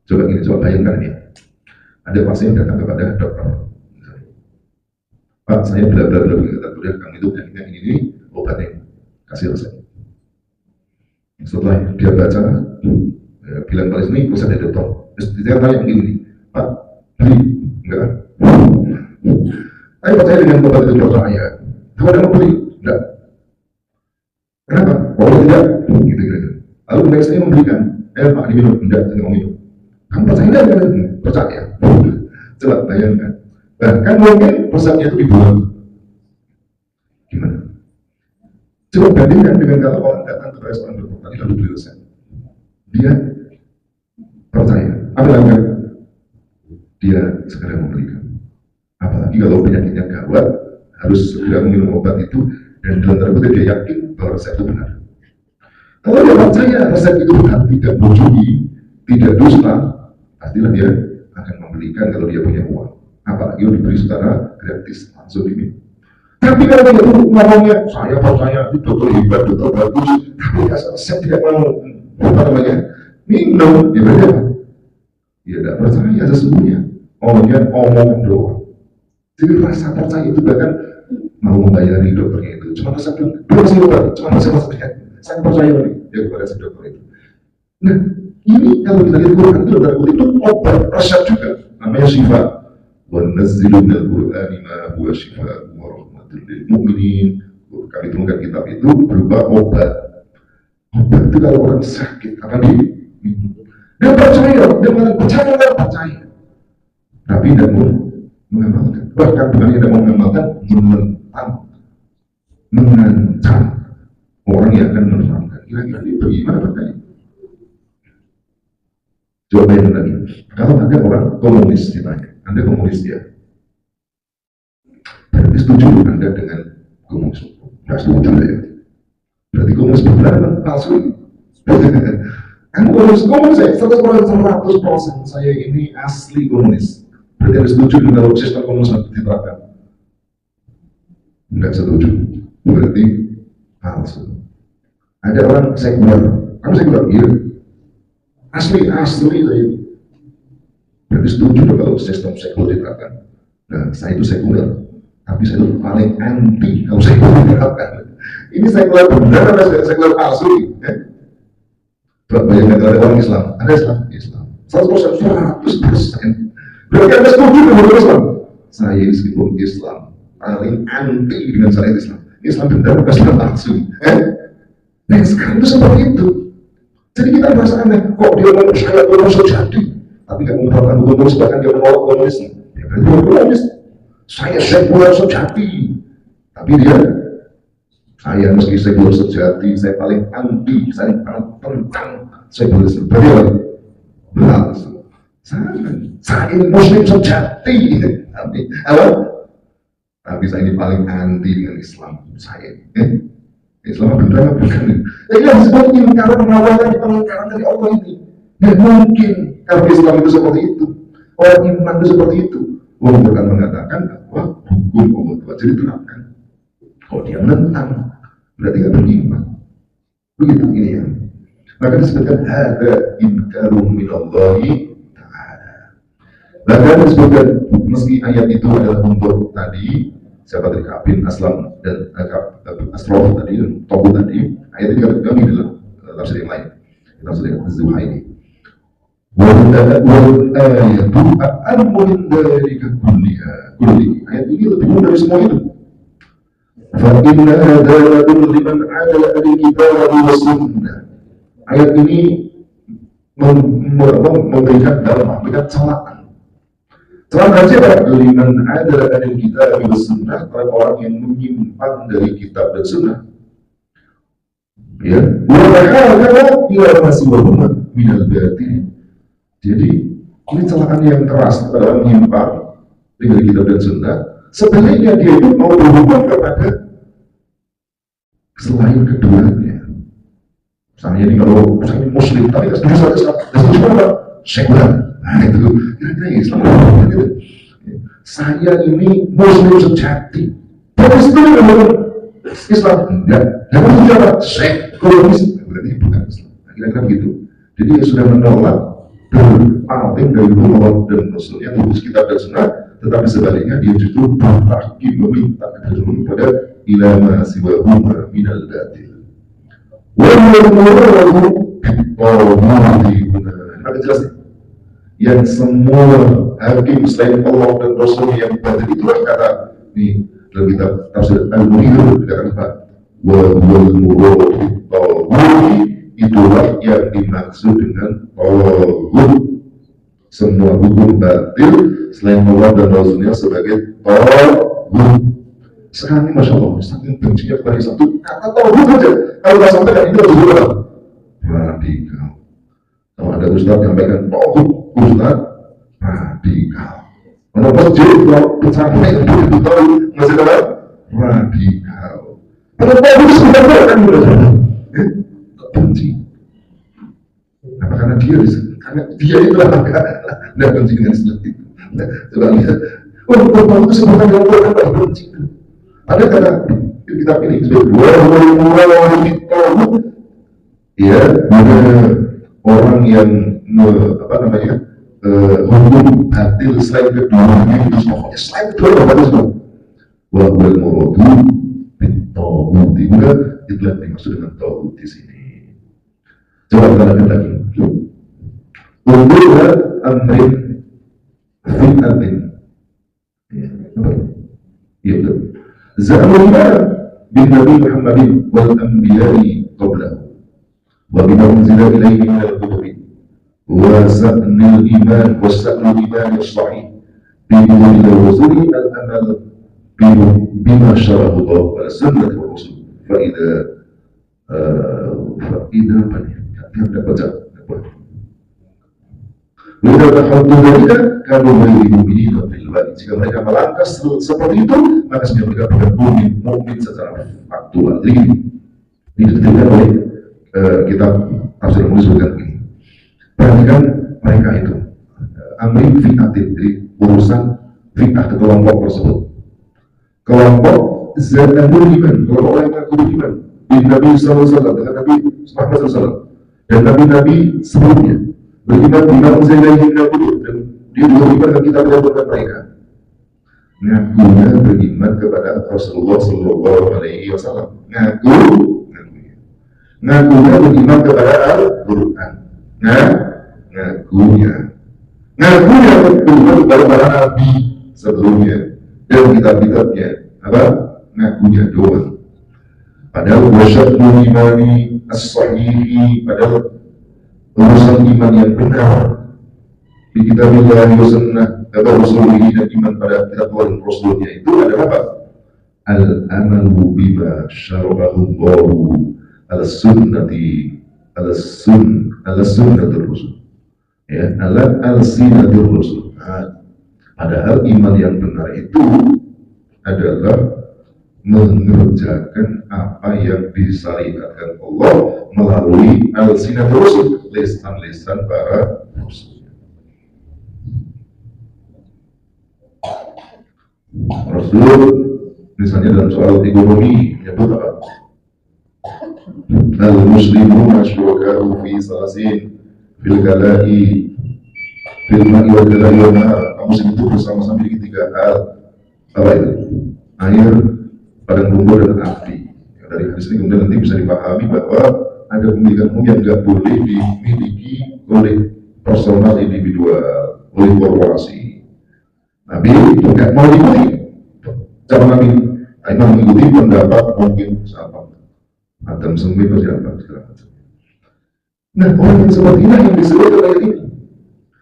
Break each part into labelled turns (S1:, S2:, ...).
S1: Coba bayangkan ini. Ada pasien datang kepada dokter. Pak, saya bla bla bla, kemudian kami itu penyakitnya ini obatnya, kasih resep. Setelah dia baca, bilang pada sini, pusat dari dokter. Terus dia tanya begini, Pak, beli? Enggak. Saya percaya dengan obat itu dokter saya. Kamu ada mau beli? Enggak. Kenapa? Oh tidak. Gitu. Lalu kemudian saya membelikan. Pak, diminum? Enggak, saya mau minum. Kamu percaya enggak? Percaya. Coba bayangkan. Bahkan mungkin resepnya itu dibuang. Gimana? Coba bandingkan dengan kalau orang datang ke restoran dokter tadi lalu beli resep. Dia percaya. Apalagi dia segera membelikan. Apalagi kalau penyakitnya gawat, harus segera minum obat itu dan dalam tanda kutip dia yakin bahwa resep itu benar. Kalau dia percaya resep itu benar, tidak bohongi, tidak dusta, pastilah dia akan membelikan kalau dia punya uang. Apalagi diberi secara gratis, langsung diminum. Tapi kalau dia ngomongnya, saya percaya itu dokter hebat, dokter bagus, tapi saya tidak mau minum, ya berarti apa? Dia tidak percaya sesungguhnya. Omongan doang. Jadi rasa percaya itu bahkan mau membayari dokternya itu. Cuma rasa bilang, kasih obat, cuma rasa saya percaya nih, ya kepada si dokter itu. Nah, ini kalau kita lihat Quran itu dalam itu obat resep juga, namanya syifa. Wa nazzilu minal Qur'ani ma huwa syifaa'un wa rahmatul lil mu'minin. Kami turunkan kitab itu berupa obat. Obat itu kalau orang sakit akan diminum. Dia percaya, dia percaya. Tapi tidak mau mengamalkan. Bahkan bukan tidak mau mengamalkan, mengancam orang yang akan menerapkan. Kira-kira ini bagaimana bertanya? Coba bayangkan lagi. Kalau ada orang komunis ditanya, Anda komunis dia, berarti setuju Anda dengan komunis? Tidak setuju ya. Berarti komunis benar kan palsu? Kamu komunis saya 100% saya ini asli komunis. Berarti Anda setuju dengan sistem komunis diterapkan? Tidak setuju. Berarti palsu. Ada orang sekuler, kamu sekuler? Iya. Asli saya. Berarti setuju kalau sistem sekuler diterapkan. Nah, saya itu sekuler, tapi saya itu paling anti kalau sekuler diterapkan. Ini sekuler benar atau sekuler palsu? Bayangkan kalau ada orang Islam, ada Islam 100%. Berarti Anda setuju dengan Islam? Saya meskipun Islam paling anti dengan syariat Islam. Islam benar atau Islam palsu? Nah, sekarang itu seperti itu. Jadi kita merasa aneh, kok dia mau syariat komunis sejati, tapi nggak menerapkan hukum komunis, bahkan dia menolak komunis. Ya berarti komunis. Saya sekuler sejati, tapi dia, saya meski sekuler sejati, saya paling anti, saya paling tentang sekulerisme. Berarti apa? Palsu. Saya ini Muslim sejati, tapi saya ini paling anti dengan Islam. Saya Islam benar bukan? Jadi yang disebut ingkar penawaran pengingkaran dari Allah ini. Tidak mungkin kalau Islam itu seperti itu. Orang iman itu seperti itu. Allah bukan mengatakan bahwa hukum Allah itu wajib diterapkan. Kalau dia menentang, berarti tidak beriman. Begitu ini ya. Maka disebutkan ada inkarum minallahi ta'ala. Bahkan disebutkan meski ayat itu adalah untuk tadi siapa tadi Kabin Aslam dan Asrof tadi dan Tobu tadi, ayat ini kami dalam tafsir yang lain, tafsir yang Az-Zuhaili. Wal ayatu a'ammun dzalika kulli. Ayat ini lebih mudah dari semua itu. Fa inna hadzal liman 'ala al-kitab wa sunnah. Ayat ini memberikan dalam memberikan celaan. Celaan siapa? Liman ada kitab dan sunnah, para orang yang menyimpang dari kitab dan sunnah. Ya, walaupun dia masih berhubungan minal batin. Jadi ini celaan yang keras kepada orang menyimpang dari kitab dan sunnah. Sebenarnya dia itu mau berhubung kepada selain keduanya. Misalnya ini kalau saya Muslim, tapi tidak setuju apa? Sekuler. Nah itu kira-kira Islam gitu. Saya ini Muslim sejati. Tapi itu Islam enggak. Jangan bicara sekuleris berarti bukan Islam. Kira-kira begitu. Jadi sudah menolak paling dari Allah dan Rasulnya, lurus kitab dan sunnah, tetapi sebaliknya dia justru bertahkim meminta kecenderungan pada ilama siwahuma minal batil. Maka jelas yang semua hakim selain Allah dan Rasul yang batil, itulah kata ini dalam kitab tafsir Al-Munir dikatakan apa? Wal murad itulah yang dimaksud dengan taghut. Semua hukum batil selain Allah dan Rasulnya sebagai taghut. Sekarang ini Masya Allah, saking bencinya kepada Islam itu kata taghut saja. Kalau nggak sampaikan itu harus berapa? Radikal. Kalau ada Ustaz menyampaikan taghut, Ustaz radikal. Kalau masjid, kalau bersampai itu tahu masih apa? Radikal. Kalau taghut sebenarnya kan mudah saja. Benci. Apa karena dia itulah tidak benci dengan Islam itu. Coba lihat, taghut itu sebenarnya yang bukan benci. Ada kata kitab ini ya, orang yang hukum batil selain keduanya itu semuanya selain kedua batil semua. Wal muradu bitaghut, itulah yang dimaksud dengan taghut di sini. Coba kita lihat lagi. Undurlah amrin fitnatin. Iya betul. Za'amullah bin Nabi Muhammadin wal anbiya'i qablahu wa bima unzila ilaihi min al-kutubi wa sa'nil iman wa sa'nil iman as-sahih bidunil rasuli al-amal bima syarahu Allah wa sunnati rasul fa'idha apa nih? Tidak baca Mereka berhutang mereka kalau mukminin fil wadi. Jika mereka melangkah seperti itu, maka sebenarnya mereka bukan mukmin secara faktual. Jadi ini diterima oleh kitab tafsir Al-Mu'min sebutkan begini. Perhatikan mereka itu amri fi'atin, jadi urusan fi'ah ke kelompok tersebut. Kelompok Zanabul Iman, kelompok orang yang mengaku beriman bin Nabi SAW, dengan Nabi Muhammad SAW dan Nabi-Nabi sebelumnya. Beriman bima unzila ilaihi minal kutub, dan dia juga beriman dengan kitab yang berkat mereka. Ngakunya beriman kepada Rasulullah Sallallahu Alaihi Wasallam. Ngakunya beriman kepada Al-Quran. Ngakunya beriman kepada para nabi sebelumnya dan kitab-kitabnya. Apa? Ngakunya doang. Padahal wasyadul imani as-sahihi, padahal urusan iman yang benar di kitabillah wa sunnah atau Rasulullah dan iman pada kitab dan Rasulnya itu adalah apa? Al-amalu bima syarabahu al-sunnati al-sunnatul rasul, ya, al-sunnatul rasul. Padahal iman yang benar itu adalah mengerjakan apa yang disyariatkan Allah melalui al-sinatul rasul, lisan-lisan para rasul. Rasul misalnya dalam soal ekonomi menyebut apa? Al-muslimu masyurakahu fi salasin fil galai fil ma'i wal galai wal nahar. Muslim itu bersama-sama di tiga hal. Apa itu? Air, padang lumpur, dan api. Dari hadis ini kemudian nanti bisa dipahami bahwa ada pemilikan umum yang tidak boleh dimiliki oleh personal individual, oleh korporasi. Nabi tidak mau diikuti. Cara Nabi hanya mengikuti pendapat mungkin siapa, Adam Smith atau siapa segala macam. Nah, orang yang seperti ini yang disebut ayat ini.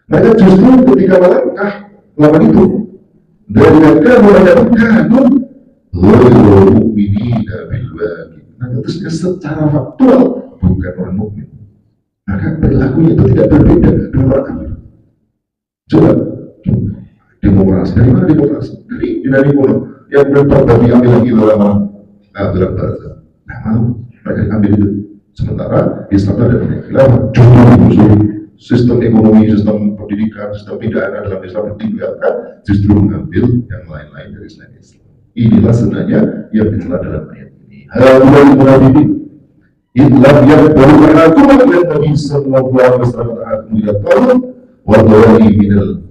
S1: Mereka justru ketika melangkah melakukan itu, dan mereka menyebutkan mu'minina bil wadi. Maka terusnya secara faktual bukan orang mukmin. Maka perilakunya itu tidak berbeda dengan orang kafir. Coba demokrasi, dari mana demokrasi? Dari kuno yang bertobat diambil lagi lama dalam bahasa. Nah, malu mereka ambil itu. Sementara Islam ada khilafah, justru musuh sistem ekonomi, sistem pendidikan, sistem pidana dalam Islam ditinggalkan, justru mengambil yang lain-lain dari selain Islam. Inilah sebenarnya yang ditelah dalam ayat ini. Haulul munafiqin illam yaqbalu ankum dan Nabi sallallahu alaihi wasallam melihat wadawani minal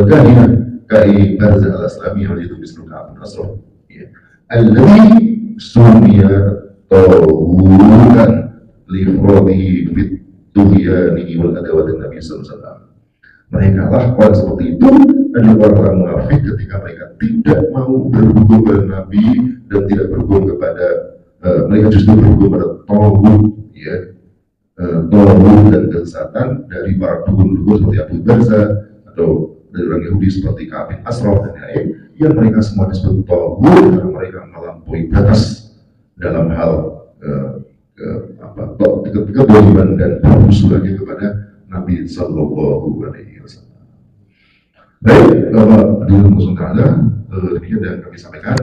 S1: kahina kai Barzah al-Aslami yang itu mislu Ka'ab bin Ashraf ya alladhi sumiya tawuran li fradihi fit tuhyani wal adawatin Nabi sallallahu alaihi wasallam. Mereka lah orang seperti itu adalah orang-orang munafik ketika mereka tidak mau berhukum kepada Nabi dan tidak berhukum kepada mereka justru berhukum pada tauhid ya tauhid dan kesesatan dari para dukun-dukun seperti Abu Barzah atau dari orang Yahudi seperti Ka'ab bin Ashraf dan lain yang mereka semua disebut tauhid karena mereka melampaui batas dalam hal kedoliman dan bermusuhannya kepada Nabi Sallallahu Alaihi Wasallam. Baik, Bapak Hadirin Muslim Ta'ala, demikian yang kami sampaikan.